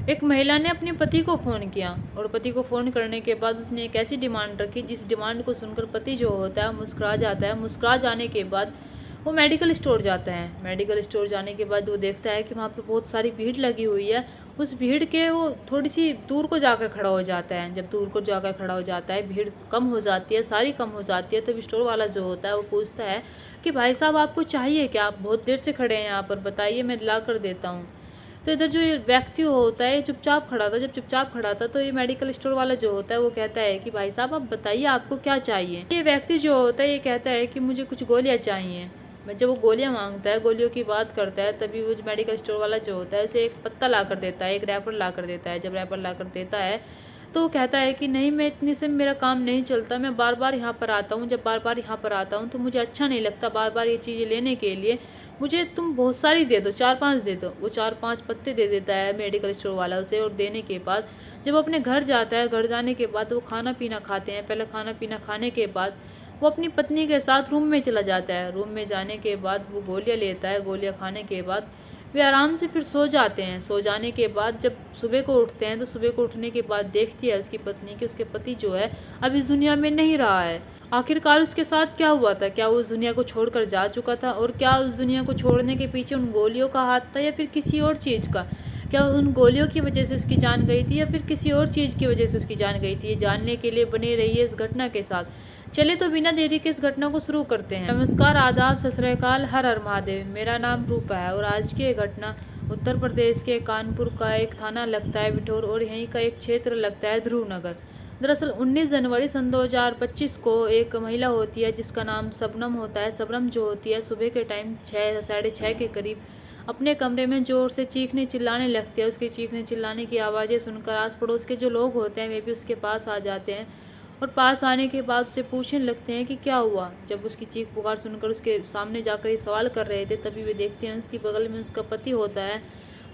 एक महिला ने अपने पति को फ़ोन किया और पति को फ़ोन करने के बाद उसने एक ऐसी डिमांड रखी जिस डिमांड को सुनकर पति जो होता है मुस्कुरा जाता है। मुस्कुरा जाने के बाद वो मेडिकल स्टोर जाता है। मेडिकल स्टोर जाने के बाद वो देखता है कि वहाँ पर बहुत सारी भीड़ लगी हुई है। उस भीड़ के वो थोड़ी सी दूर को जाकर खड़ा हो जाता है। जब दूर को जाकर खड़ा हो जाता है, भीड़ कम हो जाती है, सारी कम हो जाती है, तब स्टोर वाला जो होता है वो पूछता है कि भाई साहब आपको चाहिए क्या? आप बहुत देर से खड़े हैं यहाँ पर, बताइए मैं ला कर देता हूँ। तो इधर जो ये व्यक्ति होता है चुपचाप खड़ा था। जब चुपचाप खड़ा था तो ये मेडिकल स्टोर वाला जो होता है वो कहता है कि भाई साहब आप बताइए आपको क्या चाहिए। ये व्यक्ति जो होता है ये कहता है कि मुझे कुछ गोलियां चाहिए। जब वो गोलियां मांगता है, गोलियों की बात करता है, तभी वो मेडिकल स्टोर वाला जो होता है उसे एक पत्ता ला कर देता है, एक रैपर ला कर देता है। जब रैपर ला कर देता है तो वो कहता है कि नहीं, मैं इतनी से मेरा काम नहीं चलता, मैं बार बार यहाँ पर आता हूँ। जब बार बार यहाँ पर आता हूँ तो मुझे अच्छा नहीं लगता बार बार ये चीज़ें लेने के लिए, मुझे तुम बहुत सारी दे दो, 4-5 दे दो। वो 4-5 पत्ते दे देता है मेडिकल स्टोर वाला उसे। और देने के बाद जब वो अपने घर जाता है, घर जाने के बाद वो खाना पीना खाते हैं। पहले खाना पीना खाने के बाद वो अपनी पत्नी के साथ रूम में चला जाता है। रूम में जाने के बाद वो गोलियां लेता है। गोलियां खाने के बाद वे आराम से फिर सो जाते हैं। सो जाने के बाद जब सुबह को उठते हैं तो सुबह को उठने के बाद देखती है उसकी पत्नी कि उसके पति जो है अब इस दुनिया में नहीं रहा है। आखिरकार उसके साथ क्या हुआ था? क्या वो उस दुनिया को छोड़कर जा चुका था? और क्या उस दुनिया को छोड़ने के पीछे उन गोलियों का हाथ था या फिर किसी और चीज़ का? क्या उन गोलियों की वजह से उसकी जान गई थी या फिर किसी और चीज़ की वजह से उसकी जान गई थी? ये जानने के लिए बने रहिए इस घटना के साथ। चले तो बिना देरी के इस घटना को शुरू करते हैं। नमस्कार, आदाब, सत श्री अकाल, हर हर महादेव। मेरा नाम रूपा है और आज की ये घटना उत्तर प्रदेश के कानपुर का एक थाना लगता है बिठौर और यहीं का एक क्षेत्र लगता है ध्रुवनगर। दरअसल 19 जनवरी सन 2025 को एक महिला होती है जिसका नाम शबनम होता है। शबनम जो होती है सुबह के टाइम 6 साढ़े 6 के करीब अपने कमरे में जोर से चीखने चिल्लाने लगती है। उसके चीखने चिल्लाने की आवाज़ें सुनकर आस पड़ोस के जो लोग होते हैं वे भी उसके पास आ जाते हैं और पास आने के बाद उससे पूछने लगते हैं कि क्या हुआ। जब उसकी चीख पुकार सुनकर उसके सामने जाकर ये सवाल कर रहे थे तभी वे देखते हैं उसकी बगल में उसका पति होता है।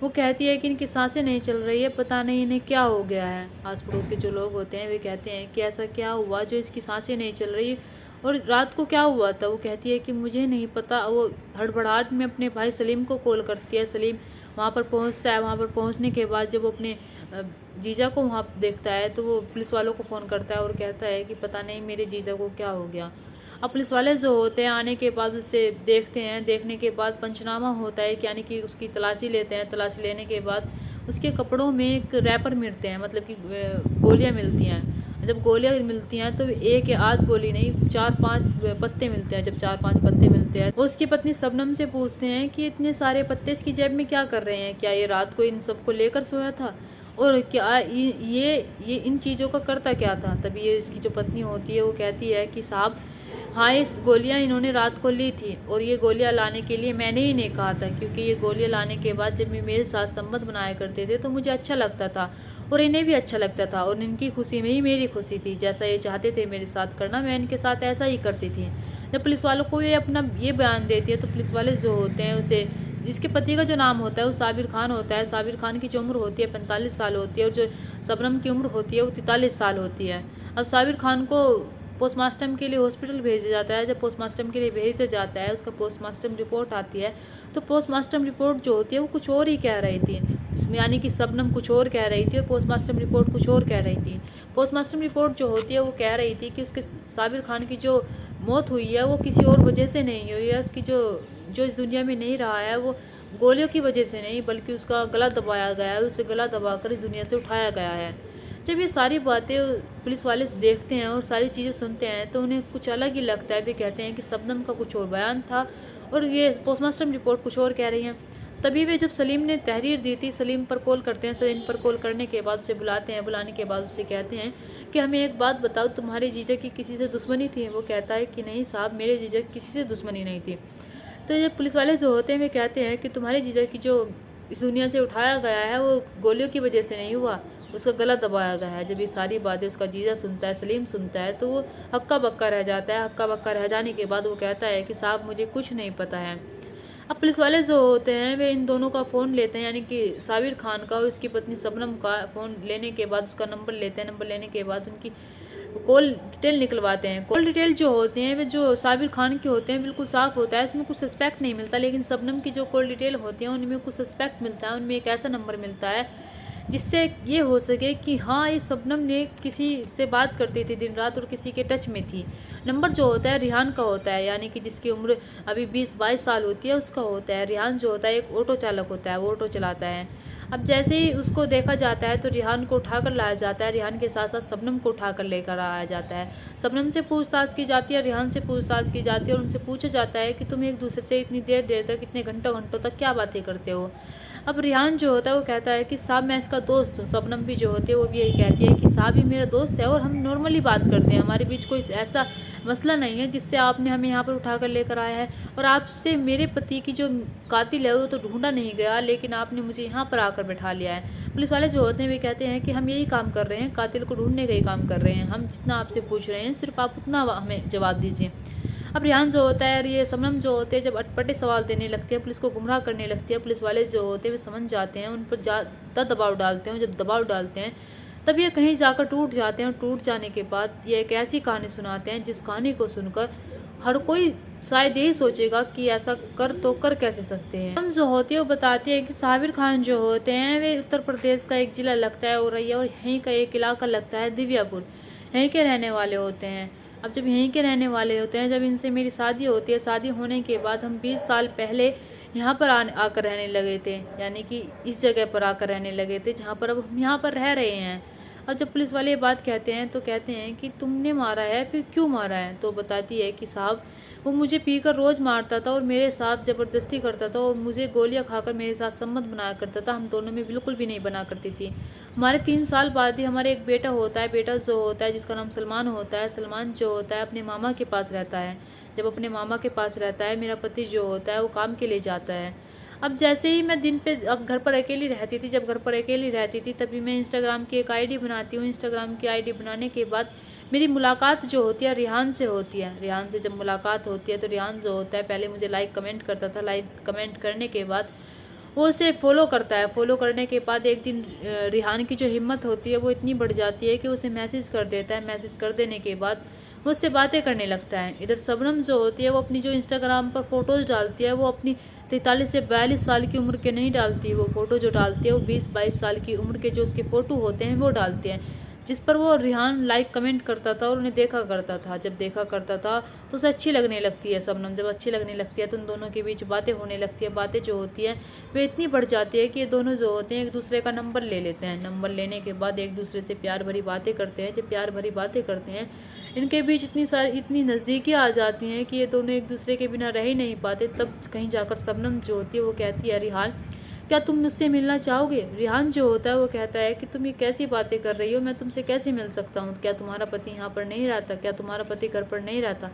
वो कहती है कि इनकी सांसें नहीं चल रही है, पता नहीं इन्हें क्या हो गया है। आस पड़ोस के जो लोग होते हैं वे कहते हैं कि ऐसा क्या हुआ जो इसकी सांसें नहीं चल रही और रात को क्या हुआ था। वो कहती है कि मुझे नहीं पता। वो हड़बड़ाहट में अपने भाई सलीम को कॉल करती है। सलीम वहाँ पर पहुँचता है। वहाँ पर पहुँचने के बाद जब वो अपने जीजा को वहाँ देखता है तो वो पुलिस वालों को फ़ोन करता है और कहता है कि पता नहीं मेरे जीजा को क्या हो गया। अब पुलिस वाले जो होते हैं आने के बाद उसे देखते हैं। देखने के बाद पंचनामा होता है, यानी कि उसकी तलाशी लेते हैं। तलाशी लेने के बाद उसके कपड़ों में एक रैपर मिलते हैं, मतलब कि गोलियां मिलती हैं। जब गोलियां मिलती हैं तो एक या आध गोली नहीं, 4-5 पत्ते मिलते हैं। जब 4-5 पत्ते मिलते हैं वो उसकी पत्नी शबनम से पूछते हैं कि इतने सारे पत्ते इसकी जेब में क्या कर रहे हैं? क्या ये रात को इन सबको लेकर सोया था? और क्या ये इन चीज़ों का करता क्या था? तभी ये इसकी जो पत्नी होती है वो कहती है कि साहब हाँ, ये गोलियां इन्होंने रात को ली थी और ये गोलियां लाने के लिए मैंने ही नहीं कहा था, क्योंकि ये गोलियां लाने के बाद जब ये मेरे साथ संबंध बनाया करते थे तो मुझे अच्छा लगता था और इन्हें भी अच्छा लगता था और इनकी खुशी में ही मेरी खुशी थी। जैसा ये चाहते थे मेरे साथ करना, मैं इनके साथ ऐसा ही करती थी। जब पुलिस वालों को ये अपना ये बयान देती है तो पुलिस वाले जो होते हैं उसे, जिसके पति का जो नाम होता है वो साबिर खान होता है। साबिर खान की जो उम्र होती है 45 साल होती है और जो शबनम की उम्र होती है वो 43 साल होती है। अब साबिर खान को पोस्टमार्टम के लिए हॉस्पिटल भेजा जाता है। जब पोस्टमार्टम के लिए भेजा जाता है उसका पोस्टमार्टम रिपोर्ट आती है तो पोस्टमार्टम रिपोर्ट जो होती है वो कुछ और ही कह रही थी उसमें, यानी कि शबनम कुछ और कह रही थी और पोस्टमार्टम रिपोर्ट कुछ और कह रही थी। पोस्टमार्टम रिपोर्ट जो होती है वो कह रही थी कि उसके साबिर खान की जो मौत हुई है वो किसी और वजह से नहीं हुई है। उसकी जो जो इस दुनिया में नहीं रहा है वो गोलियों की वजह से नहीं, बल्कि उसका गला दबाया गया है, उसे गला दबाकर इस दुनिया से उठाया गया है। जब ये सारी बातें पुलिस वाले देखते हैं और सारी चीज़ें सुनते हैं तो उन्हें कुछ अलग ही लगता है। वे कहते हैं कि शबनम का कुछ और बयान था और ये पोस्टमार्टम रिपोर्ट कुछ और कह रही हैं। तभी वे जब सलीम ने तहरीर दी थी, सलीम पर कॉल करते हैं। सलीम पर कॉल करने के बाद उसे बुलाते हैं। बुलाने के बाद उससे कहते हैं कि हमें एक बात बताओ, तुम्हारे जीजा की किसी से दुश्मनी थी? वो कहता है कि नहीं साहब, मेरे जीजा की किसी से दुश्मनी नहीं थी। तो ये पुलिस वाले जो होते हैं वे कहते हैं कि तुम्हारे जीजा की जो इस दुनिया से उठाया गया है वो गोलियों की वजह से नहीं हुआ, उसका गला दबाया गया है। जब ये सारी बातें उसका जीजा सुनता है, सलीम सुनता है, तो वो हक्का बक्का रह जाता है। हक्का बक्का रह जाने के बाद वो कहता है कि साहब मुझे कुछ नहीं पता है। अब पुलिस वाले जो होते हैं वे इन दोनों का फ़ोन लेते हैं, यानी कि साबिर खान का और उसकी पत्नी शबनम का फ़ोन लेने के बाद उसका नंबर लेते हैं। नंबर लेने के बाद उनकी कॉल डिटेल निकलवाते हैं। कॉल डिटेल जो होते हैं वे जो साबिर खान के होते हैं बिल्कुल साफ़ होता है, इसमें कुछ सस्पेक्ट नहीं मिलता। लेकिन शबनम की जो कॉल डिटेल होती है उनमें कुछ सस्पेक्ट मिलता है। उनमें एक ऐसा नंबर मिलता है जिससे ये हो सके कि हाँ, ये शबनम ने किसी से बात करती थी दिन रात और किसी के टच में थी। नंबर जो होता है रिहान का होता है, यानी कि जिसकी उम्र अभी 20-22 साल होती है उसका होता है। रिहान जो होता है एक ऑटो चालक होता है, वो ऑटो चलाता है। अब जैसे ही उसको देखा जाता है तो रिहान को उठाकर लाया जाता है, रिहान के साथ साथ शबनम को उठाकर लेकर आया जाता है। शबनम से पूछताछ की जाती है, रिहान से पूछताछ की जाती है और उनसे पूछा जाता है कि तुम एक दूसरे से इतनी देर देर तक, इतने घंटों घंटों तक क्या बातें करते हो। अब रिहान जो होता है वो कहता है कि साहब मैं इसका दोस्त हूँ। शबनम भी जो होती है वो भी यही कहती है कि साहब ये मेरा दोस्त है और हम नॉर्मली बात करते हैं, हमारे बीच कोई ऐसा मसला नहीं है जिससे आपने हमें यहाँ पर उठाकर लेकर आया है। और आपसे मेरे पति की जो कातिल है वो तो ढूंढा नहीं गया, लेकिन आपने मुझे यहाँ पर आकर बैठा लिया है। पुलिस वाले जो होते हैं वे कहते हैं कि हम यही काम कर रहे हैं, कातिल को ढूंढने का ही काम कर रहे हैं, हम जितना आपसे पूछ रहे हैं सिर्फ आप उतना हमें जवाब दीजिए। अब रिहान जो होता है और ये शबनम जो होते हैं जब अटपटे सवाल देने लगते हैं, पुलिस को गुमराह करने लगती है, पुलिस वाले जो होते हैं वे समझ जाते हैं, उन पर ज़्यादा दबाव डालते हैं। जब दबाव डालते हैं तब ये कहीं जाकर टूट जाते हैं और टूट जाने के बाद ये एक ऐसी कहानी सुनाते हैं जिस कहानी को सुनकर हर कोई शायद यही सोचेगा कि ऐसा कर कैसे सकते हैं। हम जो होती है वो बताती है कि साबिर खान जो होते हैं वे उत्तर प्रदेश का एक जिला लगता है औरैया, और यहीं का एक इलाका लगता है दिव्यापुर, यहीं के रहने वाले होते हैं। अब जब यहीं के रहने वाले होते हैं, जब इनसे मेरी शादी होती है, शादी होने के बाद हम 20 साल पहले यहाँ पर आकर रहने लगे थे, यानी कि इस जगह पर आकर रहने लगे थे जहाँ पर अब हम यहाँ पर रह रहे हैं। और जब पुलिस वाले ये बात कहते हैं तो कहते हैं कि तुमने मारा है, फिर क्यों मारा है। तो बताती है कि साहब वो मुझे पीकर रोज़ मारता था और मेरे साथ ज़बरदस्ती करता था और मुझे गोलियां खाकर मेरे साथ संबंध बनाया करता था, हम दोनों में बिल्कुल भी नहीं बना करती थी। हमारे 3 साल बाद ही हमारे एक बेटा होता है, बेटा जो होता है जिसका नाम सलमान होता है। सलमान जो होता है अपने मामा के पास रहता है। जब अपने मामा के पास रहता है मेरा पति जो होता है वो काम के लिए जाता है। अब जैसे ही मैं दिन पे अब घर पर अकेली रहती थी, जब घर पर अकेली रहती थी तभी मैं इंस्टाग्राम की एक आईडी बनाती हूँ। इंस्टाग्राम की आईडी बनाने के बाद मेरी मुलाकात जो होती है रिहान से होती है। रिहान से जब मुलाकात होती है तो रिहान जो होता है पहले मुझे लाइक कमेंट करता था, लाइक कमेंट करने के बाद वो उसे फॉलो करता है। फॉलो करने के बाद एक दिन रिहान की जो हिम्मत होती है वो इतनी बढ़ जाती है कि उसे मैसेज कर देता है। मैसेज कर देने के बाद वो उससे बातें करने लगता है। इधर शबनम जो होती है वो अपनी जो इंस्टाग्राम पर फोटोज़ डालती है वो अपनी 43 से 42 साल की उम्र के नहीं डालती। वो फ़ोटो जो डालती है वो 20-22 साल की उम्र के जो उसके फ़ोटो होते हैं वो डालते हैं, जिस पर वो रिहान लाइक कमेंट करता था और उन्हें देखा करता था। जब देखा करता था तो उसे अच्छी लगने लगती है शबनम। जब अच्छी लगने लगती है तो उन दोनों के बीच बातें होने लगती है। बातें जो होती है वे इतनी बढ़ जाती है कि ये दोनों जो होते हैं एक दूसरे का नंबर ले लेते हैं। नंबर लेने के बाद एक दूसरे से प्यार भरी बातें करते हैं। जब प्यार भरी बातें करते हैं इनके बीच इतनी नज़दीकी आ जाती हैं कि ये दोनों एक दूसरे के बिना रह ही नहीं पाते। तब कहीं जाकर शबनम जो होती है वो कहती है रिहान क्या तुम मुझसे मिलना चाहोगे। रिहान जो होता है वो कहता है कि तुम ये कैसी बातें कर रही हो, मैं तुमसे कैसे मिल सकता हूँ, क्या तुम्हारा पति यहाँ पर नहीं रहता, क्या तुम्हारा पति घर पर नहीं रहता।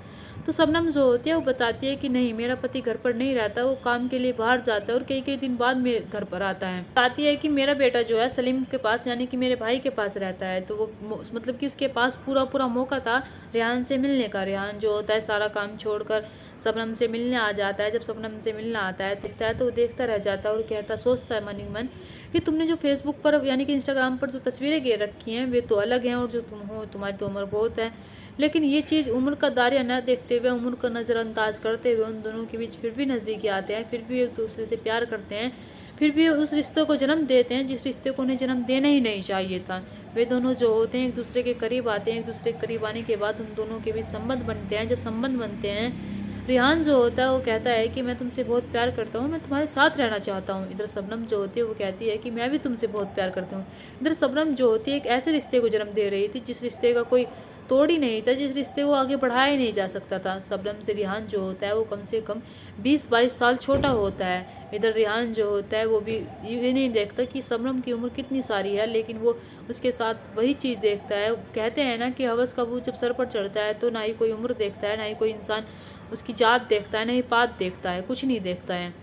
तो शबनम जो होती है वो बताती है कि नहीं, मेरा पति घर पर नहीं रहता, वो काम के लिए बाहर जाता है और कई कई दिन बाद मेरे घर पर आता है। बताती है कि मेरा बेटा जो है सलीम के पास यानी कि मेरे भाई के पास रहता है। तो वो मतलब कि उसके पास पूरा मौका था रिहान से मिलने का। रिहान जो होता है सारा काम छोड़कर शबनम से मिलने आ जाता है। जब शबनम से मिलने आता है दिखता है तो वो देखता रह जाता है और कहता सोचता है मन ही मन कि तुमने जो फेसबुक पर यानी कि इंस्टाग्राम पर जो तस्वीरें गे रखी हैं वे तो अलग हैं और जो तुम हो तुम्हारी तो उम्र बहुत है, लेकिन ये चीज़ उम्र का दायरा न देखते हुए, उम्र का नज़रअंदाज करते हुए उन दोनों के बीच फिर भी नज़दीकी आते हैं, फिर भी एक दूसरे से प्यार करते हैं, फिर भी उस रिश्ते को जन्म देते हैं जिस रिश्ते को उन्हें जन्म देना ही नहीं चाहिए था। वे दोनों जो होते हैं एक दूसरे के करीब आते हैं। एक दूसरे के करीब आने के बाद उन दोनों के बीच संबंध बनते हैं। जब संबंध बनते हैं रिहान जो होता है वो कहता है कि मैं तुमसे बहुत प्यार करता हूँ, मैं तुम्हारे साथ रहना चाहता हूँ। इधर शबनम जो होती है वो कहती है कि मैं भी तुमसे बहुत प्यार करती हूँ। इधर शबनम जो होती है एक ऐसे रिश्ते को जन्म दे रही थी जिस रिश्ते का कोई तोड़ ही नहीं था, जिस रिश्ते को आगे बढ़ाया ही नहीं जा सकता था। शबनम से रिहान जो होता है वो कम से कम 20-22 साल छोटा होता है। इधर रिहान जो होता है वो भी ये नहीं देखता कि शबनम की उम्र कितनी सारी है, लेकिन वो उसके साथ वही चीज़ देखता है। कहते हैं ना कि हवस का भूत जब सर पर चढ़ता है तो ना ही कोई उम्र देखता है, ना ही कोई इंसान उसकी जात देखता है, ना ही पात देखता है, कुछ नहीं देखता है।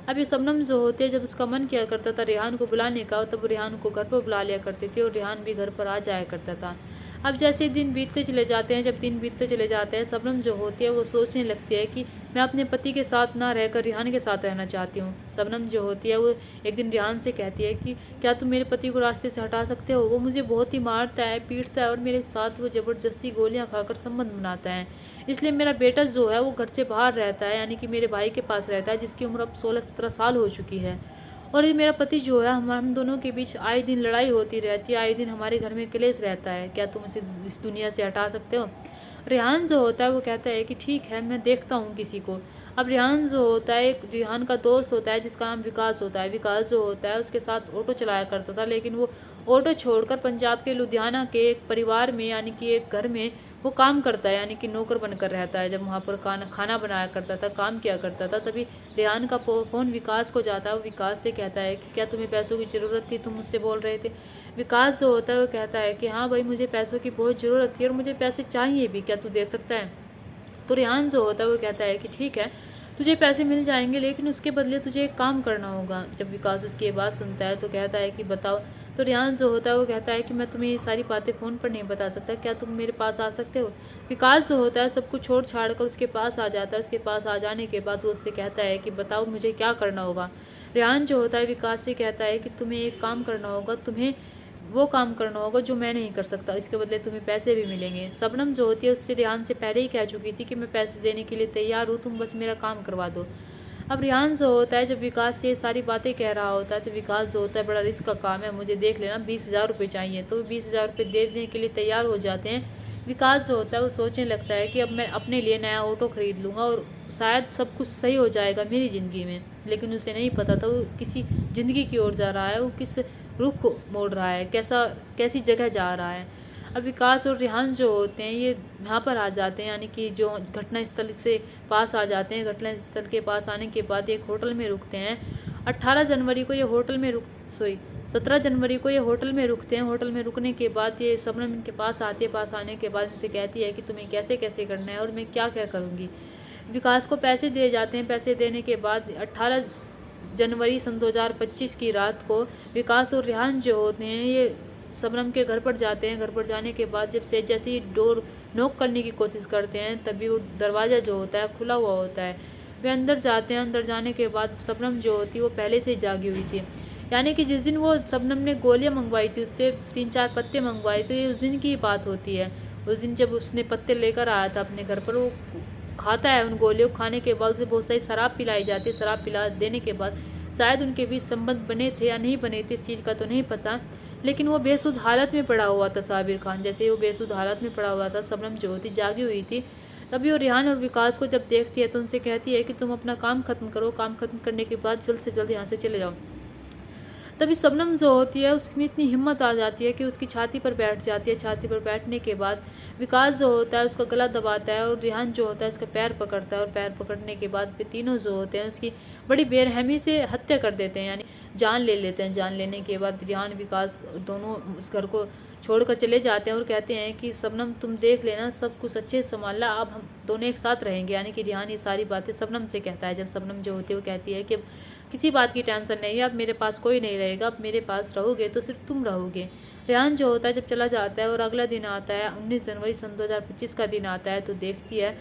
अब ये शबनम जो होती है जब उसका मन किया करता था रिहान को बुलाने का तब रिहान को घर पर बुला लिया करती थी और रिहान भी घर पर आ जाया करता था। अब जैसे दिन बीतते चले जाते हैं, जब दिन बीतते चले जाते हैं शबनम जो होती है वो सोचने लगती है कि मैं अपने पति के साथ ना रहकर रिहान के साथ रहना चाहती हूँ। शबनम जो होती है वो एक दिन रिहान से कहती है कि क्या तुम मेरे पति को रास्ते से हटा सकते हो, वो मुझे बहुत ही मारता है, पीटता है और मेरे साथ वो ज़बरदस्ती गोलियाँ खाकर संबंध बनाता है। इसलिए मेरा बेटा जो है वो घर से बाहर रहता है, यानी कि मेरे भाई के पास रहता है जिसकी उम्र अब 16-17 साल हो चुकी है। और ये मेरा पति जो है, हम दोनों के बीच आए दिन लड़ाई होती रहती है, आए दिन हमारे घर में क्लेश रहता है, क्या तुम इसे इस दुनिया से हटा सकते हो। रेहान जो होता है वो कहता है कि ठीक है, मैं देखता हूँ किसी को। अब रेहान जो होता है, एक रेहान का दोस्त होता है जिसका नाम विकास होता है। विकास जो होता है उसके साथ ऑटो चलाया करता था, लेकिन वो ऑटो छोड़कर पंजाब के लुधियाना के एक परिवार में यानी कि एक घर में वो काम करता है, यानी कि नौकर बनकर रहता है। जब वहाँ पर खाना बनाया करता था, काम किया करता था, तभी रेहान का फ़ोन विकास को जाता है। वो विकास से कहता है कि क्या तुम्हें पैसों की ज़रूरत थी, तुम मुझसे बोल रहे थे। विकास जो होता है वो कहता है कि हाँ भाई, मुझे पैसों की बहुत ज़रूरत थी और मुझे पैसे चाहिए भी, क्या तू दे सकता है। तो रेहान जो होता है वो कहता है कि ठीक है, तुझे पैसे मिल जाएंगे, लेकिन उसके बदले तुझे एक काम करना होगा। जब विकास उसकी ये बात सुनता है तो कहता है कि बताओ। तो रेहान जो होता है वो कहता है कि मैं तुम्हें ये सारी बातें फ़ोन पर नहीं बता सकता, क्या तुम मेरे पास आ सकते हो। विकास जो होता है सब कुछ छोड़ छाड़ कर उसके पास आ जाता है। उसके पास आ जाने के बाद वो उससे कहता है कि बताओ मुझे क्या करना होगा। रेहान जो होता है विकास से कहता है कि तुम्हें एक काम करना होगा, तुम्हें वो काम करना होगा जो मैं नहीं कर सकता, इसके बदले तुम्हें पैसे भी मिलेंगे। शबनम जो होती है उससे रेहान से पहले ही कह चुकी थी कि मैं पैसे देने के लिए तैयार हूँ, तुम बस मेरा काम करवा दो। अब रेहान जो होता है जब विकास से सारी बातें कह रहा होता है तो विकास जो होता है बड़ा रिस्क का काम है, मुझे देख लेना, 20,000 रुपये चाहिए। तो 20,000 रुपये दे देने के लिए तैयार हो जाते हैं। विकास जो होता है वो सोचने लगता है कि अब मैं अपने लिए नया ऑटो खरीद लूँगा और शायद सब कुछ सही हो जाएगा मेरी ज़िंदगी में। लेकिन उसे नहीं पता था वो किसी ज़िंदगी की ओर जा रहा है, वो किस रुख मोड़ रहा है, कैसी जगह जा रहा है। अब विकास और रेहान जो होते हैं ये यहाँ पर आ जाते हैं, यानी कि जो घटना स्थल से पास आ जाते हैं। घटना स्थल के पास आने के बाद एक होटल में रुकते हैं। 18 जनवरी को ये होटल में 17 जनवरी को ये होटल में रुकते हैं। होटल में रुकने के बाद ये शबनम इनके पास आती है। पास आने के बाद इनसे कहती है कि तुम्हें कैसे कैसे करना है और मैं क्या क्या करूँगी। विकास को पैसे दिए जाते हैं। पैसे देने के बाद 18 जनवरी सन 2025 की रात को विकास और रेहान जो होते हैं ये शबनम के घर पर जाते हैं। घर पर जाने के बाद जब से जैसे ही डोर नॉक करने की कोशिश करते हैं तभी वो दरवाज़ा जो होता है खुला हुआ होता है। वे अंदर जाते हैं। अंदर जाने के बाद शबनम जो होती है वो पहले से ही जागी हुई थी, यानी कि जिस दिन वो शबनम ने गोलियां मंगवाई थी उससे 3-4 पत्ते मंगवाए, तो ये उस दिन की बात होती है। उस दिन जब उसने पत्ते लेकर आया था अपने घर पर, वो खाता है। उन गोलियों को खाने के बाद उसे बहुत सारी शराब पिलाई जाती है। शराब पिला देने के बाद शायद उनके बीच संबंध बने थे या नहीं बने थे, इस चीज़ का तो नहीं पता, लेकिन वो बेसुध हालत में पड़ा हुआ था। साबिर खान जैसे वो बेसुध हालत में पड़ा हुआ था, शबनम जो होती जागी हुई थी। तभी वो रेहान और विकास को जब देखती है तो उनसे कहती है कि तुम अपना काम खत्म करो, काम खत्म करने के बाद जल्द से जल्द यहाँ से चले जाओ। तभी शबनम जो होती है उसमें इतनी हिम्मत आ जाती है कि उसकी छाती पर बैठ जाती है। छाती पर बैठने के बाद विकास जो होता है उसका गला दबाता है और रेहान जो होता है उसका पैर पकड़ता है, और पैर पकड़ने के बाद वे तीनों जो होते हैं उसकी बड़ी बेरहमी से हत्या कर देते हैं, यानी जान ले लेते हैं। जान लेने के बाद रेहान विकास दोनों उस घर को छोड़कर चले जाते हैं और कहते हैं कि शबनम तुम देख लेना, सब कुछ अच्छे से संभालना, अब हम दोनों एक साथ रहेंगे। यानी कि रेहान ये सारी बातें शबनम से कहता है। जब शबनम जो होती है वो कहती है कि अब किसी बात की टेंशन नहीं है, अब मेरे पास कोई नहीं रहेगा, अब मेरे पास रहोगे तो सिर्फ तुम रहोगे। रेहान जो होता है जब चला जाता है और अगला दिन आता है 19 जनवरी सन 2025 का दिन आता है, तो देखती है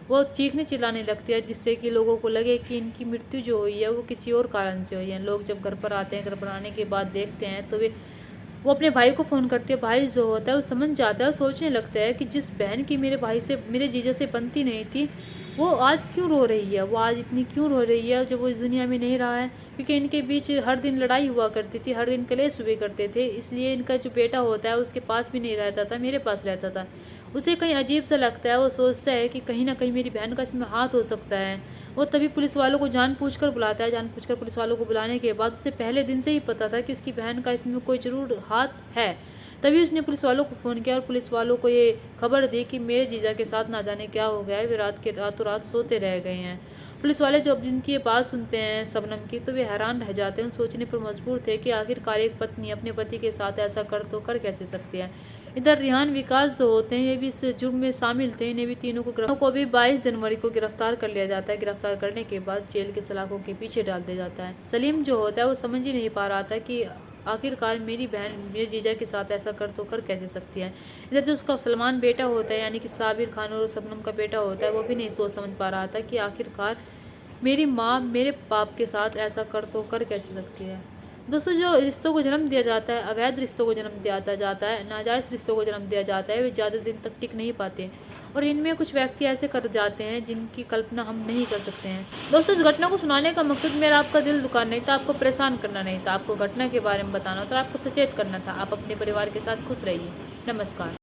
वो चीखने चिल्लाने लगती है, जिससे कि लोगों को लगे कि इनकी मृत्यु जो हुई है वो किसी और कारण से हुई है। लोग जब घर पर आते हैं, घर पर आने के बाद देखते हैं तो वो अपने भाई को फ़ोन करती है। भाई जो होता है वो समझ जाता है और सोचने लगता है कि जिस बहन की मेरे भाई से, मेरे जीजा से बनती नहीं थी, वो आज क्यों रो रही है, वो आज इतनी क्यों रो रही है जब वो इस दुनिया में नहीं रहा है। क्योंकि इनके बीच हर दिन लड़ाई हुआ करती थी, हर दिन कलेश हुए करते थे, इसलिए इनका जो बेटा होता है उसके पास भी नहीं रहता था, मेरे पास रहता था। उसे कहीं अजीब सा लगता है, वो सोचता है कि कहीं ना कहीं मेरी बहन का इसमें हाथ हो सकता है। वो तभी पुलिस वालों को जानबूझकर बुलाता है। जानबूझकर पुलिस वालों को बुलाने के बाद उसे पहले दिन से ही पता था कि उसकी बहन का इसमें कोई ज़रूर हाथ है। तभी उसने पुलिस वालों को फ़ोन किया और पुलिस वालों को ये खबर दी कि मेरे जीजा के साथ ना जाने क्या हो गया है, वे रातों रात सोते रह गए हैं। पुलिस वाले जब जिनकी ये बात सुनते हैं शबनम की, तो वे हैरान रह जाते हैं। सोचने पर मजबूर थे कि आखिरकार एक पत्नी अपने पति के साथ ऐसा कर कैसे सकती है। इधर रेहान विकास जो होते हैं ये भी इस जुर्म में शामिल थे। इन्हें भी तीनों को भी 22 जनवरी को गिरफ्तार कर लिया जाता है। गिरफ्तार करने के बाद जेल के सलाखों के पीछे डाल दिया जाता है। सलीम जो होता है वो समझ ही नहीं पा रहा था कि आखिरकार मेरी बहन मेरे जीजा के साथ ऐसा कर कैसे सकती है। इधर जो उसका सलमान बेटा होता है, यानी कि साबिर खान और शबनम का बेटा होता है, वो भी नहीं सोच समझ पा रहा था कि आखिरकार मेरी माँ मेरे बाप के साथ ऐसा कर कैसे सकती है। दोस्तों, जो रिश्तों को जन्म दिया जाता है, अवैध रिश्तों को जन्म दिया जाता है, नाजायज़ रिश्तों को जन्म दिया जाता है, वे ज़्यादा दिन तक टिक नहीं पाते और इनमें कुछ व्यक्ति ऐसे कर जाते हैं जिनकी कल्पना हम नहीं कर सकते हैं। दोस्तों, इस घटना को सुनाने का मकसद मेरा आपका दिल दुखाना नहीं था, आपको परेशान करना नहीं था, आपको घटना के बारे में बताना था, आपको सचेत करना था। आप अपने परिवार के साथ खुश रहिए। नमस्कार।